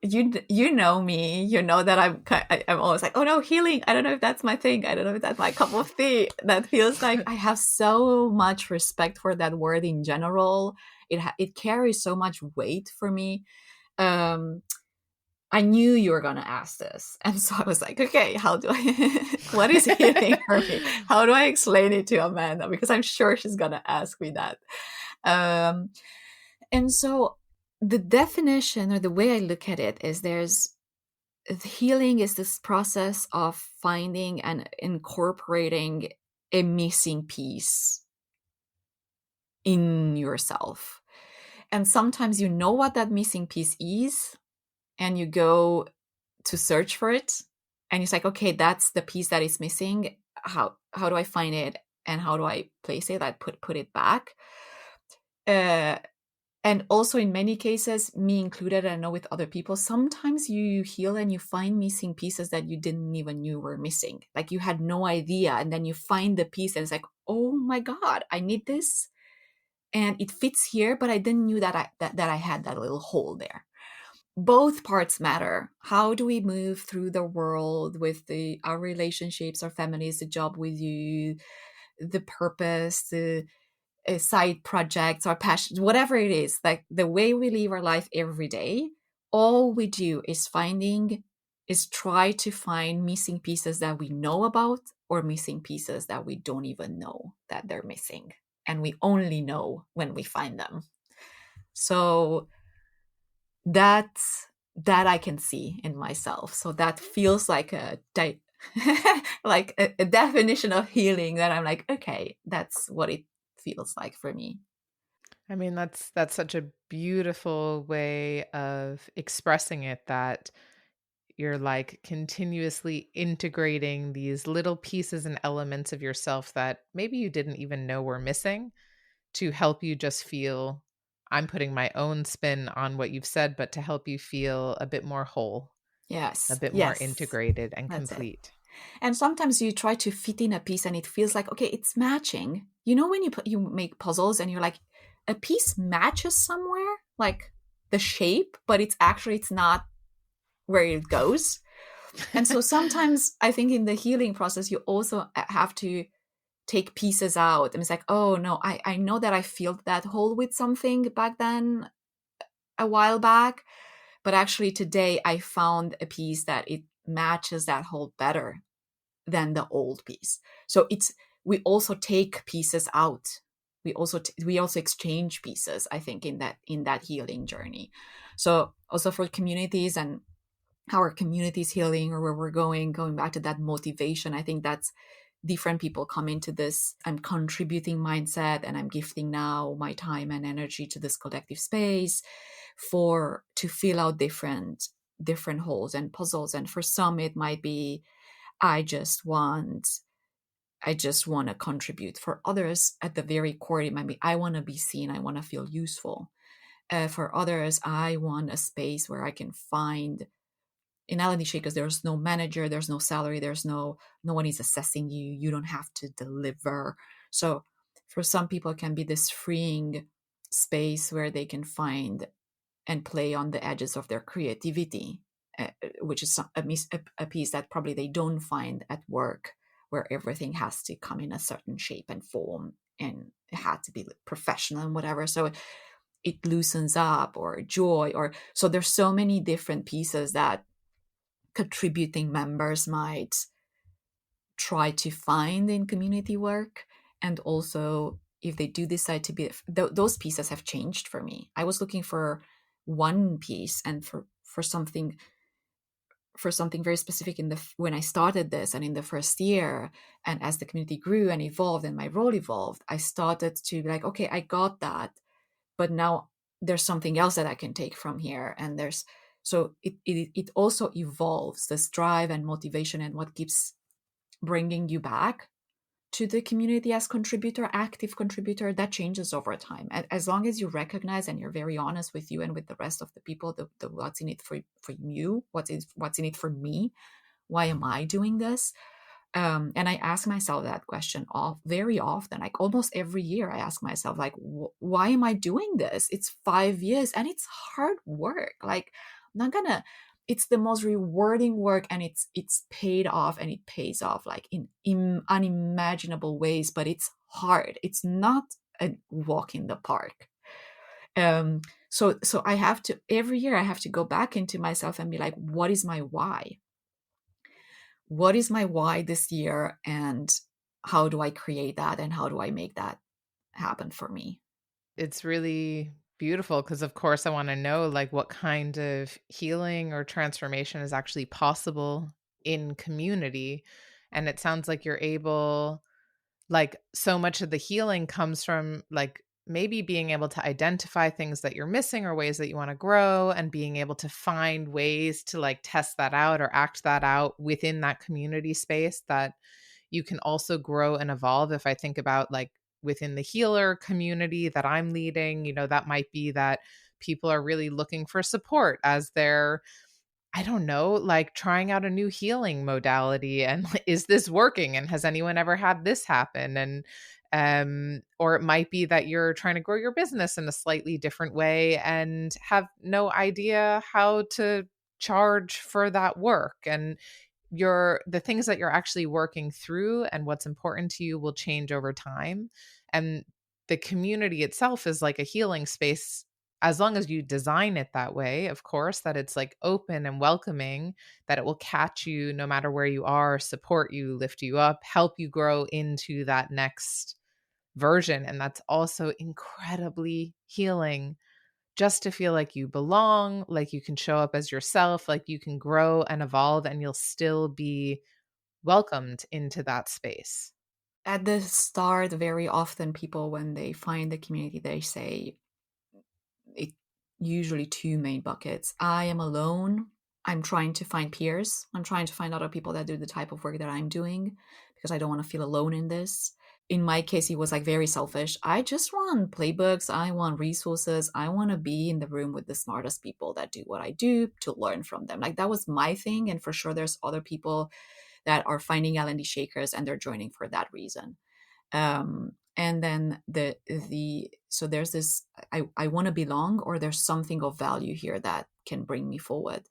you know me, you know that I'm always like, oh no, healing. I don't know if that's my thing. I don't know if that's my cup of tea. That feels like I have so much respect for that word in general. It carries so much weight for me. Um, I knew you were gonna ask this, and so I was like, okay, how do I? What is healing for me? How do I explain it to Amanda? Because I'm sure she's gonna ask me that. Um, and so the definition, or the way I look at it, is there's healing is this process of finding and incorporating a missing piece in yourself. And sometimes you know what that missing piece is, and you go to search for it, and it's like, okay, that's the piece that is missing. How do I find it, and how do I place it? I put it back. Uh, and also in many cases, me included, I know with other people, sometimes you heal and you find missing pieces that you didn't even knew were missing. Like you had no idea, and then you find the piece and it's like, oh my god, I need this, and it fits here, but I didn't knew that I had that little hole there. Both parts matter. How do we move through the world with our relationships, our families, the job with you, the purpose, the side projects, our passions, whatever it is, like the way we live our life every day, all we do is try to find missing pieces that we know about, or missing pieces that we don't even know that they're missing. And we only know when we find them. So that that I can see in myself. So that feels like like a definition of healing, that I'm like, okay, that's what it feels like for me. I mean, that's such a beautiful way of expressing it, that You're like continuously integrating these little pieces and elements of yourself that maybe you didn't even know were missing to help you just feel, I'm putting my own spin on what you've said, but to help you feel a bit more whole, a Yes, bit more yes, integrated and that's it. complete. And sometimes you try to fit in a piece and it feels like, okay, it's matching. You know, when you make puzzles and you're like, a piece matches somewhere, like the shape, but it's not where it goes. And so sometimes I think in the healing process, you also have to take pieces out. And it's like, oh no, I know that I filled that hole with something back then, a while back, but actually today I found a piece that it matches that hole better than the old piece. So it's, we also take pieces out. We also exchange pieces, I think, in that healing journey. So also for communities and how our communities healing, or where we're going back to that motivation, I think that's different people come into this I'm contributing mindset, and I'm gifting now my time and energy to this collective space for to fill out different holes and puzzles. And for some it might be, I just want I just want to contribute. For others, at the very core, it might be, I want to be seen, I want to feel useful. For others, I want a space where I can find, in L&D Shakers, there's no manager, there's no salary, there's no one is assessing you. You don't have to deliver. So for some people, it can be this freeing space where they can find and play on the edges of their creativity, which is a piece that probably they don't find at work, where everything has to come in a certain shape and form, and it had to be professional and whatever. So it loosens up, or joy, or so there's so many different pieces that contributing members might try to find in community work. And also, if they do decide to be, those pieces have changed for me. I was looking for one piece, and for something very specific in the when I started this and in the first year. And as the community grew and evolved and my role evolved, I started to be like, okay, I got that, but now there's something else that I can take from here. And there's, so it also evolves, this drive and motivation, and what keeps bringing you back to the community as contributor, active contributor, that changes over time. As long as you recognize and you're very honest with you and with the rest of the people, the what's in it for you, what's in it for me, why am I doing this? And I ask myself that question very often, like almost every year. I ask myself, like, why am I doing this? It's 5 years and it's hard work. Like, I'm not gonna. It's the most rewarding work, and it's paid off, and it pays off like in unimaginable ways. But it's hard. It's not a walk in the park. Um, so I have to, every year I have to go back into myself and be like, what is my why? What is my why this year, and how do I create that, and how do I make that happen for me? It's really beautiful because, of course, I want to know like what kind of healing or transformation is actually possible in community. And it sounds like you're able, like, so much of the healing comes from like maybe being able to identify things that you're missing or ways that you want to grow, and being able to find ways to like test that out or act that out within that community space that you can also grow and evolve. If I think about like within the healer community that I'm leading, that might be that people are really looking for support as they're, I don't know, like trying out a new healing modality, and is this working, and has anyone ever had this happen? And or it might be that you're trying to grow your business in a slightly different way and have no idea how to charge for that work. And the things that you're actually working through and what's important to you will change over time. And the community itself is like a healing space, as long as you design it that way, of course, that it's like open and welcoming, that it will catch you no matter where you are, support you, lift you up, help you grow into that next version. And that's also incredibly healing, just to feel like you belong, like you can show up as yourself, like you can grow and evolve, and you'll still be welcomed into that space. At the start, very often people, when they find the community, they say it, usually two main buckets. I am alone. I'm trying to find peers. I'm trying to find other people that do the type of work that I'm doing because I don't want to feel alone in this. In my case, it was like very selfish. I just want playbooks. I want resources. I want to be in the room with the smartest people that do what I do to learn from them. Like that was my thing. And for sure, there's other people that are finding L&D Shakers and they're joining for that reason. And then so there's this, I want to belong, or there's something of value here that can bring me forward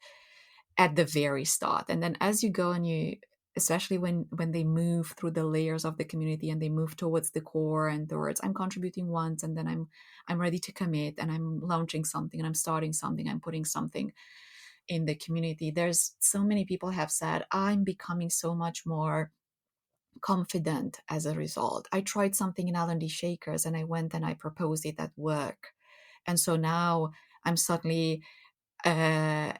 at the very start. And then as you go and you, especially when they move through the layers of the community and they move towards the core and towards I'm contributing once and then I'm ready to commit and I'm launching something and I'm starting something, I'm putting something in the community. There's so many people have said I'm becoming so much more confident as a result. I tried something in L&D Shakers and I went and I proposed it at work. And so now I'm suddenly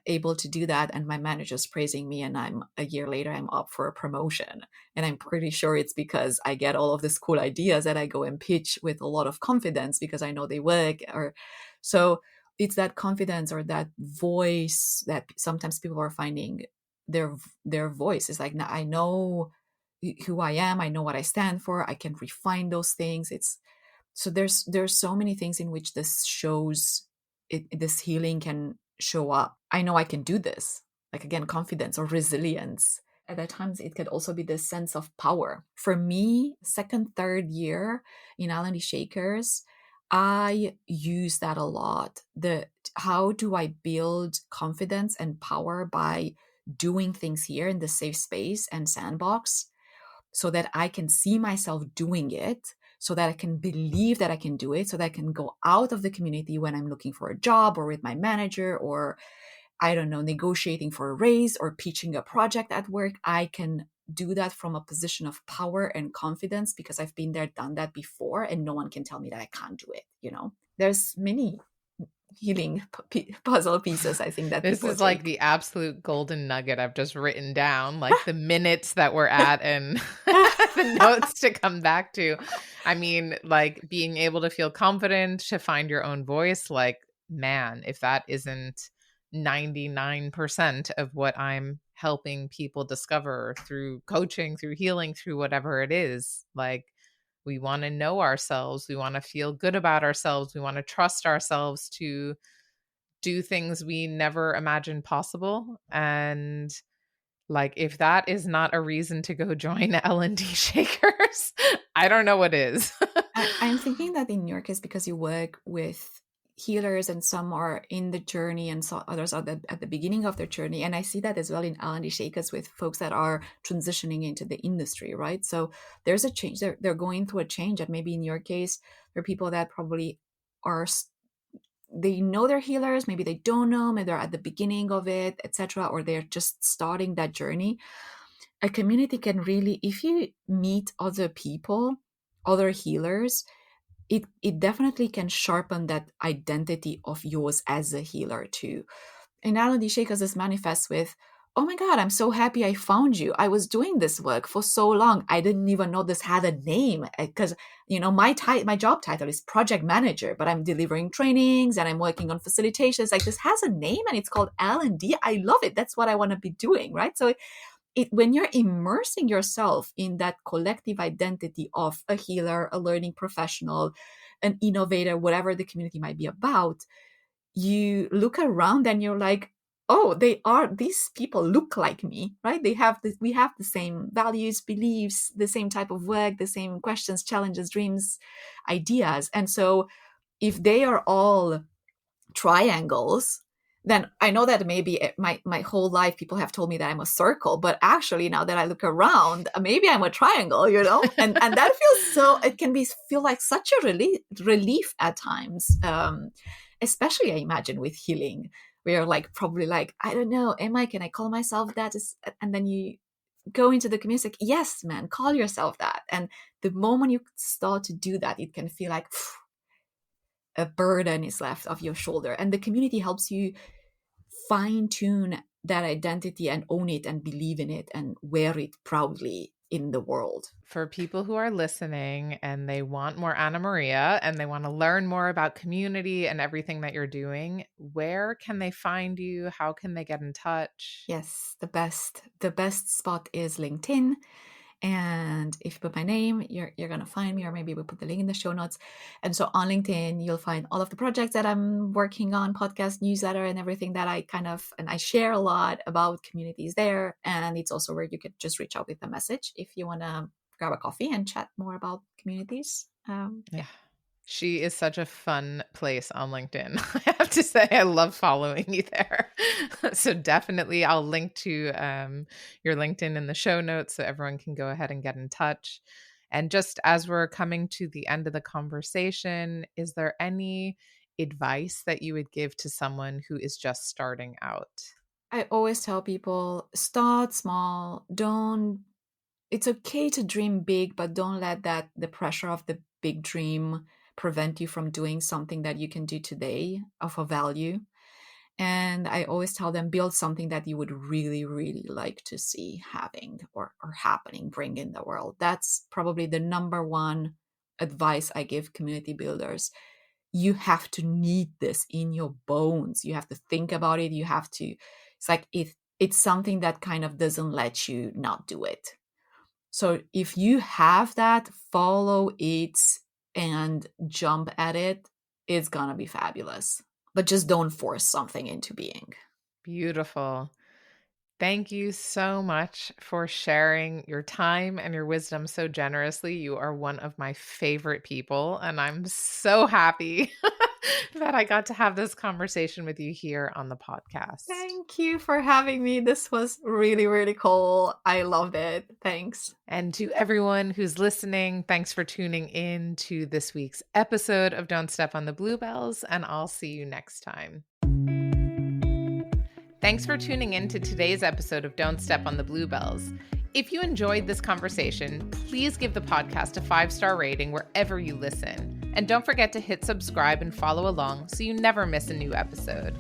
able to do that, and my manager's praising me, and I'm a year later I'm up for a promotion, and I'm pretty sure it's because I get all of these cool ideas that I go and pitch with a lot of confidence because I know they work. Or so it's that confidence or that voice that sometimes people are finding their voice is like, I know who I am, I know what I stand for, I can refine those things. It's so there's so many things in which this shows this healing can show up. I know I can do this. Like again, confidence or resilience. And at times it could also be this sense of power. For me, second, third year in L&D Shakers, I use that a lot. The how do I build confidence and power by doing things here in the safe space and sandbox so that I can see myself doing it, so that I can believe that I can do it, so that I can go out of the community when I'm looking for a job or with my manager or, I don't know, negotiating for a raise or pitching a project at work. I can do that from a position of power and confidence because I've been there, done that before, and no one can tell me that I can't do it. There's many healing puzzle pieces I think that This people is like take. the absolute golden nugget I've just written down, like the minutes that we're at and the notes to come back to. I mean, like being able to feel confident, to find your own voice, like, man, if that isn't 99% of what I'm helping people discover through coaching, through healing, through whatever it is, like we want to know ourselves, we want to feel good about ourselves, we want to trust ourselves to do things we never imagined possible. And like, if that is not a reason to go join L&D Shakers, I don't know what is. I'm thinking that in your case, because you work with healers and some are in the journey and so others are at the beginning of their journey. And I see that as well in L&D Shakers with folks that are transitioning into the industry, right? So there's a change. They're going through a change. And maybe in your case, there are people that probably are, they know they're healers, maybe they don't know, maybe they're at the beginning of it, etc., or they're just starting that journey. A community can really, if you meet other people, other healers, it definitely can sharpen that identity of yours as a healer too. And L&D Shakers this manifests with, oh my God, I'm so happy I found you. I was doing this work for so long. I didn't even know this had a name because, my job title is project manager, but I'm delivering trainings and I'm working on facilitations. Like this has a name and it's called L&D. I love it. That's what I want to be doing, right? So when you're immersing yourself in that collective identity of a healer, a learning professional, an innovator, whatever the community might be about, you look around and you're like, oh, these people look like me, right? We have the same values, beliefs, the same type of work, the same questions, challenges, dreams, ideas. And so if they are all triangles, then I know that maybe my whole life people have told me that I'm a circle, but actually now that I look around, maybe I'm a triangle, and that feels so. It can feel like such a relief at times, especially I imagine with healing, where you're like probably like, I don't know, can I call myself that? And then you go into the community like, yes, man, call yourself that. And the moment you start to do that, it can feel like a burden is left off your shoulder, and the community helps you fine tune that identity and own it and believe in it and wear it proudly in the world. For people who are listening and they want more Anamaria and they want to learn more about community and everything that you're doing, where can they find you? How can they get in touch? Yes, the best spot is LinkedIn. And if you put my name, you're gonna find me, or maybe we'll put the link in the show notes. And so on LinkedIn, you'll find all of the projects that I'm working on, podcast, newsletter, and everything that I share a lot about communities there. And it's also where you could just reach out with a message if you wanna grab a coffee and chat more about communities. Yeah. She is such a fun place on LinkedIn. I have to say, I love following you there. So definitely, I'll link to your LinkedIn in the show notes so everyone can go ahead and get in touch. And just as we're coming to the end of the conversation, is there any advice that you would give to someone who is just starting out? I always tell people, start small. Don't It's okay to dream big, but don't let the pressure of the big dream prevent you from doing something that you can do today of a value. And I always tell them, build something that you would really, really like to see having or happening, bring in the world. That's probably the number one advice I give community builders. You have to need this in your bones. You have to think about it. It's like it's something that kind of doesn't let you not do it. So if you have that, follow it and jump at it. It's gonna be fabulous. But just don't force something into being. Beautiful. Thank you so much for sharing your time and your wisdom so generously. You are one of my favorite people, and I'm so happy that I got to have this conversation with you here on the podcast. Thank you for having me. This was really, really cool. I loved it. Thanks. And to everyone who's listening, thanks for tuning in to this week's episode of Don't Step on the Bluebells, and I'll see you next time. Thanks for tuning in to today's episode of Don't Step on the Bluebells. If you enjoyed this conversation, please give the podcast a 5-star rating wherever you listen. And don't forget to hit subscribe and follow along so you never miss a new episode.